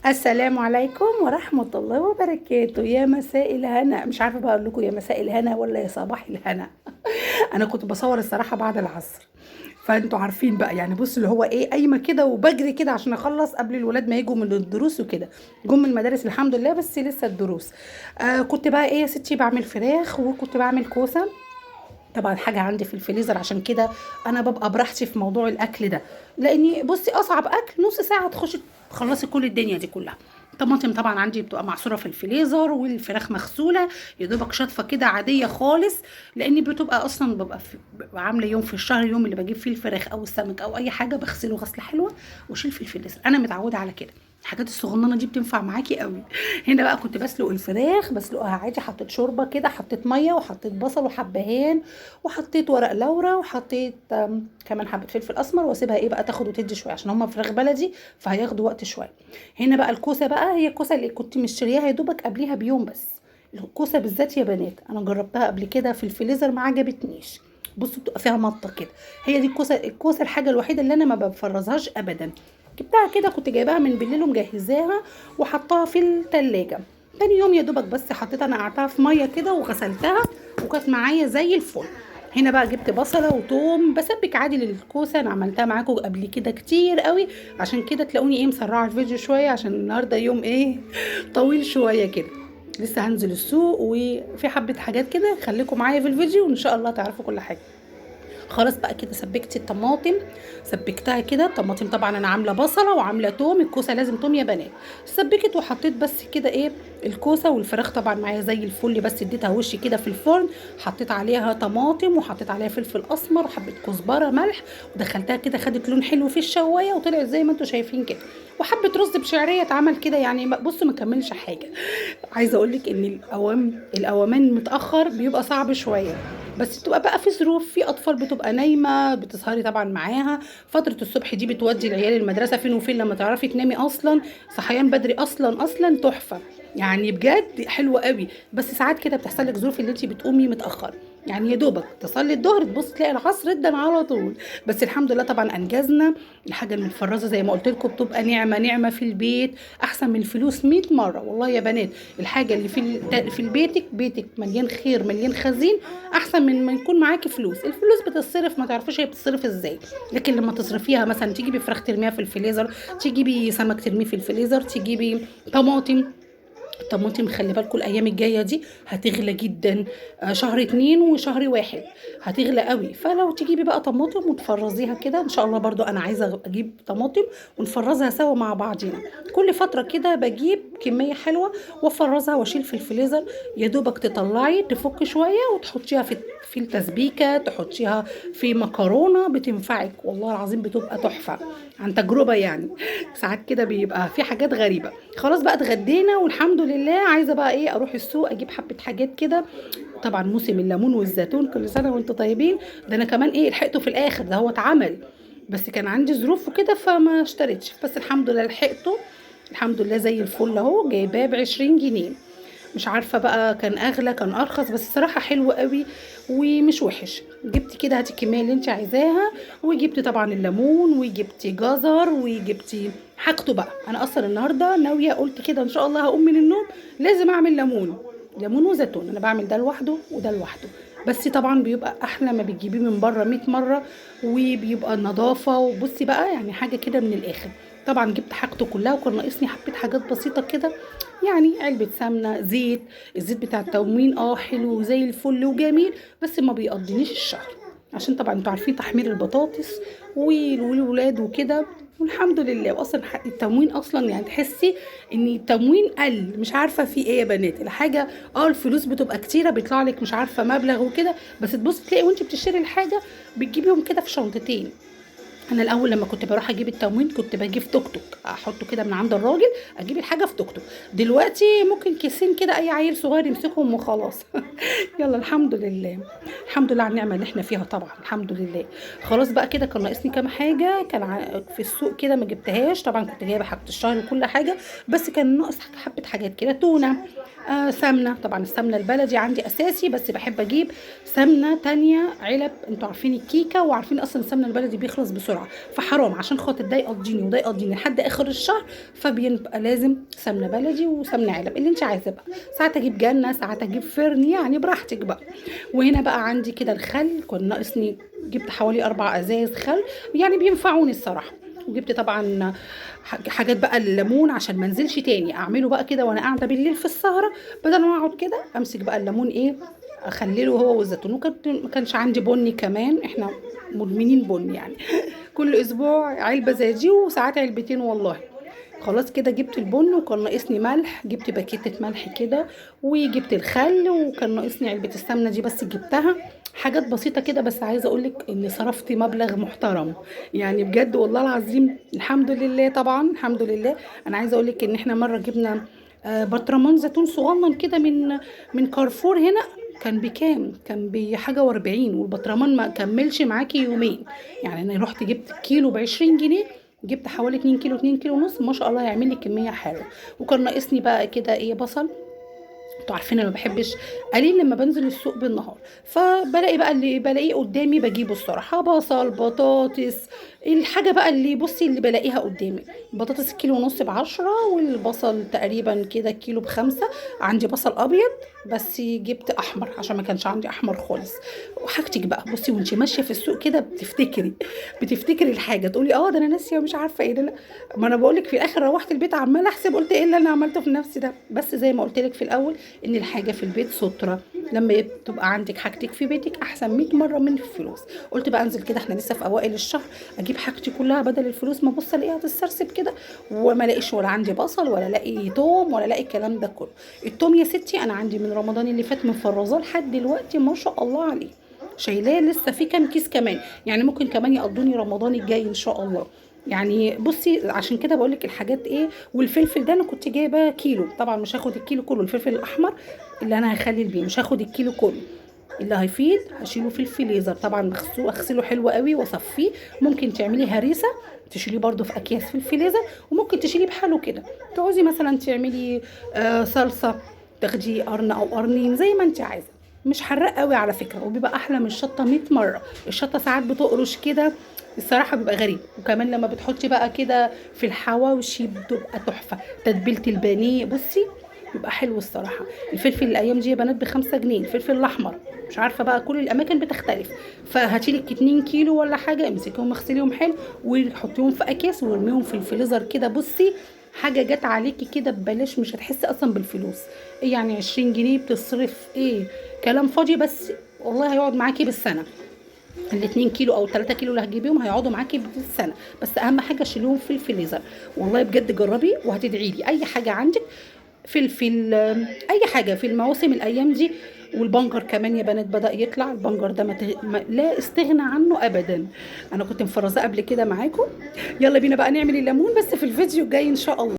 السلام عليكم ورحمة الله وبركاته. يا مساء الهنا، مش عارفة بقى اقول لكم يا مساء الهنا ولا يا صباح الهنا. انا كنت بصور الصراحة بعد العصر، فانتوا عارفين بقى يعني. بص اللي هو ايه، قايمة كده وبجري كده عشان اخلص قبل الولاد ما يجوا من الدروس وكده. جم من المدارس الحمد لله، بس لسه الدروس. كنت بقى ايه يا ستي، بعمل فراخ وكنت بعمل كوسة. طبعا حاجة عندي في الفريزر، عشان كده انا ببقى براحتي في موضوع الاكل ده. لاني بصي اصعب اكل نص ساعة تخشي تخلصي كل الدنيا دي كلها. طماطم طبعا عندي بتبقى معصورة في الفريزر، والفراخ مغسولة يا دوبك شطفة كده عادية خالص. لاني بتبقى اصلا ببقى عاملة يوم في الشهر، يوم اللي بجيب فيه الفراخ او السمك او اي حاجة بغسله غسلة حلوة واشيل في الفريزر. انا متعودة على كده. الحاجات الصغننه دي بتنفع معاكي قوي. هنا بقى كنت بسلق الفراخ، بسلقها عادي، حطيت شوربه كده، حطيت ميه وحطيت بصل وحبهان، وحطيت ورق لورا، وحطيت كمان حبه فلفل اسمر، واسيبها ايه بقى تاخد وتدي شويه عشان هما فراخ بلدي فهياخدوا وقت شويه. هنا بقى الكوسه بقى، هي الكوسه اللي كنت مشترياها يا دوبك قبليها بيوم بس. الكوسه بالذات يا بنات انا جربتها قبل كده في الفريزر ما عجبتنيش. بصوا بتبقى فيها مطه كده. هي دي الكوسه الحاجه الوحيده اللي انا ما بفرزهاش ابدا. جبتها كده، كنت جايباها من بالليل ومجهزاها وحطاها في التلاجة. تاني يوم يا دوبك بس حطيتها، انا قعدتها في ميه كده وغسلتها وكانت معايا زي الفل. هنا بقى جبت بصله وتوم بسبك عادي للكوسه، انا عملتها معاكم قبل كده كتير قوي. عشان كده تلاقوني ايه مسرعه الفيديو شويه، عشان النهارده يوم ايه طويل شويه كده. لسه هنزل السوق وفي حبه حاجات كده، خليكم معايا في الفيديو وان شاء الله تعرفوا كل حاجه. خلاص بقى كده سبكت الطماطم، سبكتها كده. الطماطم طبعا انا عامله بصله وعامله توم، الكوسه لازم توم يا بنات. سبكت وحطيت بس كده ايه الكوسه، والفراخ طبعا معايا زي الفل، بس اديتها وش كده في الفرن. حطيت عليها طماطم وحطيت عليها فلفل اسمر وحبه كزبره ملح، ودخلتها كده خدت لون حلو في الشوايه وطلعت زي ما انتم شايفين كده. وحبه رز بشعريه اتعمل كده يعني. بصوا ما كملش حاجه. عايزه اقول لك ان الاوان متاخر بيبقى صعب شويه. بس بتبقى بقى في ظروف، في اطفال بتبقى نايمه بتسهري طبعا معاها. فتره الصبح دي بتودي العيال المدرسه فين وفين لما تعرفي تنامي اصلا. صحيان بدري اصلا تحفه. يعني بجد حلوه قوي. بس ساعات كده بتحصل لك ظروف اللي انت بتقومي متاخر. يعني يا دوبك تصلي الظهر تبص تلاقي العصر ادن على طول. بس الحمد لله طبعا انجزنا. الحاجه المفرزه زي ما قلت لكم بتبقى نعمه في البيت، احسن من الفلوس 100 مره والله يا بنات. الحاجه اللي في بيتك مليان خير مليان خزين، احسن من ما يكون معاكي فلوس. الفلوس بتصرف ما تعرفيش هي بتصرف ازاي. لكن لما تصرفيها مثلا تجيبي فراخ ترميها في الفريزر، تجيبي سمك ترميه في الفريزر، تجيبي طماطم. الطماطم خلي بالكم الايام الجايه دي هتغلى جدا. شهر 2 وشهر 1 هتغلى قوي. فلو تجيبي بقى طماطم وتفرزيها كده ان شاء الله. برضو انا عايزه اجيب طماطم ونفرزها سوا مع بعضينا. كل فتره كده بجيب كميه حلوه وافرزها واشيل في الفريزر. يا دوبك تطلعي تفك شويه وتحطيها في التسبيكه، تحطيها في مكرونه بتنفعك والله العظيم بتبقى تحفه. عن تجربه يعني. ساعات كده بيبقى في حاجات غريبه. خلاص بقى اتغدينا والحمد لله. عايزه بقى ايه اروح السوق اجيب حبه حاجات كده. طبعا موسم الليمون والزيتون، كل سنه وانتم طيبين. ده انا كمان ايه لحقته في الاخر، ده هو اتعمل بس كان عندي ظروف وكده فما اشتريتش. بس الحمد لله لحقته. الحمد لله زي الفل اهو، جايباه ب20 جنيه. مش عارفه بقى كان اغلى كان ارخص، بس الصراحه حلو قوي ومش وحش. جبت كده هاتي الكميه اللي انت عايزاها. وجبت طبعا الليمون وجبت جزر وجبت حاجته بقى. انا اصلا النهارده ناويه قلت كده ان شاء الله هقوم من النوم لازم اعمل ليمون وزيتون. انا بعمل ده لوحده وده لوحده. بس طبعا بيبقى احلى ما بتجيبيه من بره 100 مره. وبيبقى النظافه. وبصي بقى يعني حاجه كده من الاخر. طبعا جبت حاجته كلها وكان ناقصني حبه حاجات بسيطه كده. يعني علبة سمنة، زيت. الزيت بتاع التومين حلو زي الفل وجميل. بس ما بيقضينيش الشهر. عشان طبعا انتوا عارفين تحمير البطاطس والولاد وكده. والحمد لله. واصلا التموين اصلا يعني تحسي ان التموين قل، مش عارفه في ايه يا بنات الحاجه. الفلوس بتبقى كتيره بيطلع لك مش عارفه مبلغ وكده. بس تبصي تلاقي وانت بتشتري الحاجه بتجيبيهم كده في شنطتين. انا الاول لما كنت بروح اجيب التموين كنت بجيب توك توك احطه كده من عند الراجل. اجيب الحاجه في توك توك. دلوقتي ممكن كيسين كده اي عيل صغير يمسكهم وخلاص. يلا الحمد لله. الحمد لله على النعمه اللي احنا فيها طبعا الحمد لله. خلاص بقى كده كان ناقصني كام حاجه كان في السوق كده ما جبتهاش. طبعا كنت جايبه حاجه الشهر وكل حاجه. بس كان ناقص حبه حاجات كده. تونه، سمنه، طبعا السمنه البلدي عندي اساسي، بس بحب اجيب سمنه تانية علب. انتوا عارفين الكيكه وعارفين اصلا السمنه البلدي بيخلص بسرعه، فحرام عشان خاطر ده يقضيني وده يقضيني لحد اخر الشهر، فبيبقى لازم سمنه بلدي وسمنه علب اللي انت عايزاه بقى. ساعات اجيب جنه، ساعات اجيب فرن، يعني براحتك بقى. وهنا بقى عندي كده الخل، كان ناقصني، جبت حوالي 4 ازاز خل، يعني بينفعوني الصراحه. وجبت طبعا حاجات بقى الليمون عشان ما انزلش تاني اعمله بقى كده وانا قاعده بالليل في السهره، بدل ما اقعد كده امسك بقى الليمون ايه، اخلله هو والزيتون. ما كانش عندي بني كمان، احنا مدمنين بني يعني. كل اسبوع علبه زي دي، وساعات علبتين والله. خلاص كده جبت البن، وكان ناقصني ملح، جبت باكيتة ملح كده، وجبت الخل، وكان ناقصني علبة السمنة دي بس جبتها. حاجات بسيطة كده، بس عايزة اقولك ان صرفت مبلغ محترم، يعني بجد والله العظيم الحمد لله، طبعا الحمد لله. انا عايزة اقولك ان احنا مرة جبنا برطمان زيتون صغنن كده من كارفور هنا. كان بكام؟ كان بحاجة و40، والبطرمان ما كملش معاكي يومين. يعني انا رحت جبت كيلو ب20 جنيه، جبت حوالي 2 كيلو، 2 كيلو ونص، ما شاء الله هيعمل لي كميه حلوه. وكان ناقصني بقى كده ايه، بصل. انتوا عارفين انا ما بحبش قليل لما بنزل السوق بالنهار، فبلاقي بقى اللي بلاقيه قدامي بجيبه الصراحه. بصل، بطاطس، الحاجه بقى اللي بصي اللي بلاقيها قدامي. بطاطس كيلو ونص ب10، والبصل تقريبا كده كيلو ب5. عندي بصل ابيض، بس جبت احمر عشان ما كانش عندي احمر خالص. وحاجتك بقى بصي وانت ماشيه في السوق كده بتفتكري الحاجه، تقولي اه ده انا ناسيه ومش عارفه ايه ده. لا، ما انا بقول لك في الاخر روحت البيت عماله احسب، قلت ايه اللي انا عملته في نفسي ده. بس زي ما قلت لك في الاول، ان الحاجه في البيت ستره، لما تبقى عندك حاجتك في بيتك احسن 100 مره من الفلوس. قلت بقى انزل كده، احنا لسه في اوائل الشهر، اجيب حاجتي كلها بدل الفلوس ما ابص الاقيها تتسرسب كده، وما الاقيش ولا عندي بصل ولا الاقي توم ولا الاقي الكلام ده كله. التوم يا ستي انا عندي من رمضان اللي فات مفرزاه لحد دلوقتي ما شاء الله عليه، شايلاه لسه في كام كيس كمان، يعني ممكن كمان يقضوني رمضان الجاي ان شاء الله. يعني بصي عشان كده بقول لك الحاجات ايه. والفلفل ده انا كنت جايبه كيلو، طبعا مش هاخد الكيلو كله، الفلفل الاحمر اللي انا هخلي بيه مش هاخد الكيلو كله، اللي هيفيد هشيله في الفريزر. طبعا اغسله حلو قوي واصفيه. ممكن تعملي هريسه، تشيليه برده في اكياس في الفريزر، وممكن تشيليه بحاله كده. تعوزي مثلا تعملي صلصه، تاخدي قرن او قرنين زي ما انت عايزه. مش حراق قوي على فكره، وبيبقى احلى من الشطه 100 مره. الشطه ساعات بتقرش كده الصراحه، بيبقى غريب. وكمان لما بتحطي بقى كده في الحواوشي بتبقى تحفه. تتبيله البانيه بصي بيبقى حلو الصراحه. الفلفل الايام دي يا بنات ب5 جنيه، الفلفل الاحمر. مش عارفه بقى كل الاماكن بتختلف. فهاتيلك 2 كيلو ولا حاجه، امسكيهم اغسليهم حلو، وحطيهم في اكياس وارميهم في الفريزر كده. بصي حاجه جت عليكي كده ببلاش، مش هتحسي اصلا بالفلوس. ايه يعني 20 جنيه بتصرف ايه؟ كلام فاضي. بس والله هيقعد معاكي بالسنه. ال2 كيلو او 3 كيلو اللي هتجيبيهم هيقعدوا معاكي بالسنه. بس اهم حاجه شيلوهم في الفريزر. والله بجد جربي وهتدعي لي. اي حاجه عندك فلفل، اي حاجه في المواسم الايام دي. والبنجر كمان يا بنات بدأ يطلع. البنجر ده لا استغنى عنه ابدا. انا كنت مفرزاه قبل كده معاكم. يلا بينا بقى نعمل الليمون بس في الفيديو الجاي ان شاء الله.